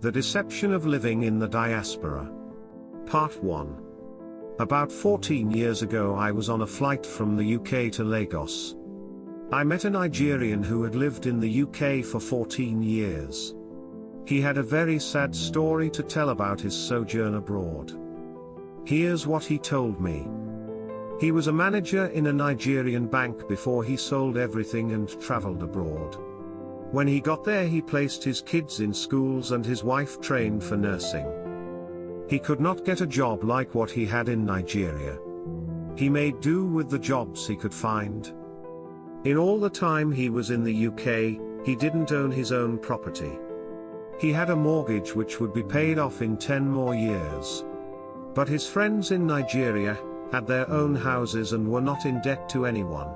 The Deception of Living in the Diaspora. Part 1. About 14 years ago I was on a flight from the UK to Lagos. I met a Nigerian who had lived in the UK for 14 years. He had a very sad story to tell about his sojourn abroad. Here's what he told me. He was a manager in a Nigerian bank before he sold everything and traveled abroad. When he got there he placed his kids in schools and his wife trained for nursing. He could not get a job like what he had in Nigeria. He made do with the jobs he could find. In all the time he was in the UK, he didn't own his own property. He had a mortgage which would be paid off in 10 more years. But his friends in Nigeria had their own houses and were not in debt to anyone.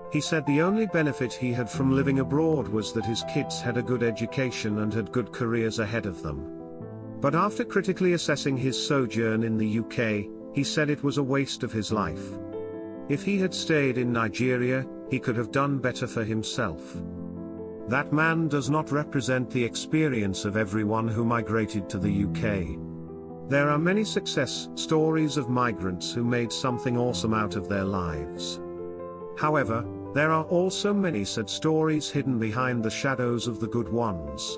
He said the only benefit he had from living abroad was that his kids had a good education and had good careers ahead of them. But after critically assessing his sojourn in the UK, he said it was a waste of his life. If he had stayed in Nigeria, he could have done better for himself. That man does not represent the experience of everyone who migrated to the UK. There are many success stories of migrants who made something awesome out of their lives. However, there are also many sad stories hidden behind the shadows of the good ones.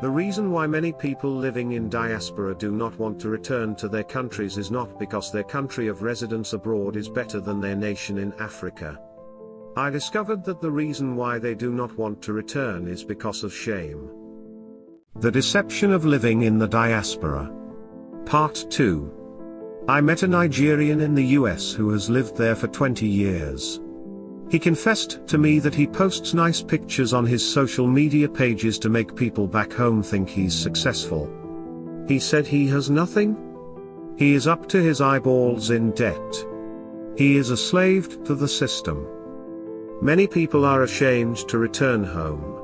The reason why many people living in diaspora do not want to return to their countries is not because their country of residence abroad is better than their nation in Africa. I discovered that the reason why they do not want to return is because of shame. The Deception of Living in the Diaspora. Part 2. I met a Nigerian in the US who has lived there for 20 years. He confessed to me that he posts nice pictures on his social media pages to make people back home think he's successful. He said he has nothing. He is up to his eyeballs in debt. He is a slave to the system. Many people are ashamed to return home.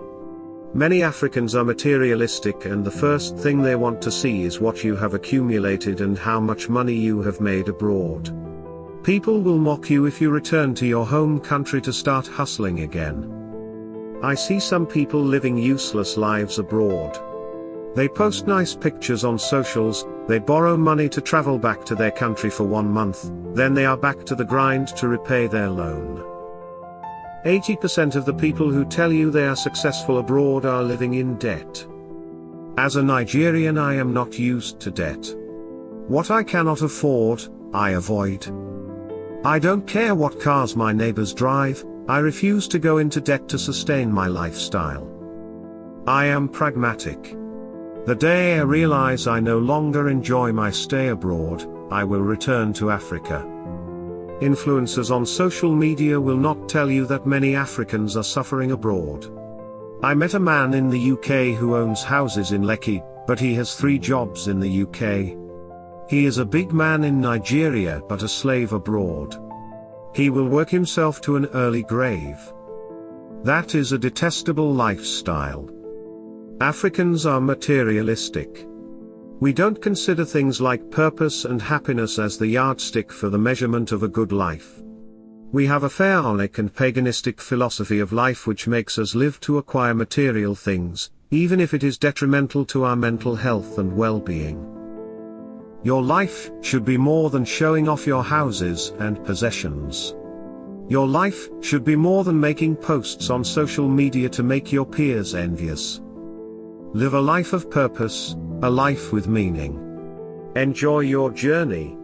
Many Africans are materialistic and the first thing they want to see is what you have accumulated and how much money you have made abroad. People will mock you if you return to your home country to start hustling again. I see some people living useless lives abroad. They post nice pictures on socials, they borrow money to travel back to their country for 1 month, then they are back to the grind to repay their loan. 80% of the people who tell you they are successful abroad are living in debt. As a Nigerian, I am not used to debt. What I cannot afford, I avoid. I don't care what cars my neighbors drive, I refuse to go into debt to sustain my lifestyle. I am pragmatic. The day I realize I no longer enjoy my stay abroad, I will return to Africa. Influencers on social media will not tell you that many Africans are suffering abroad. I met a man in the UK who owns houses in Lekki, but he has 3 jobs in the UK. He is a big man in Nigeria but a slave abroad. He will work himself to an early grave. That is a detestable lifestyle. Africans are materialistic. We don't consider things like purpose and happiness as the yardstick for the measurement of a good life. We have a pharaonic and paganistic philosophy of life which makes us live to acquire material things, even if it is detrimental to our mental health and well-being. Your life should be more than showing off your houses and possessions. Your life should be more than making posts on social media to make your peers envious. Live a life of purpose, a life with meaning. Enjoy your journey.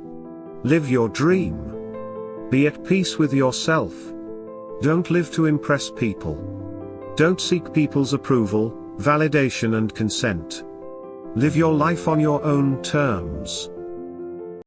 Live your dream. Be at peace with yourself. Don't live to impress people. Don't seek people's approval, validation and consent. Live your life on your own terms.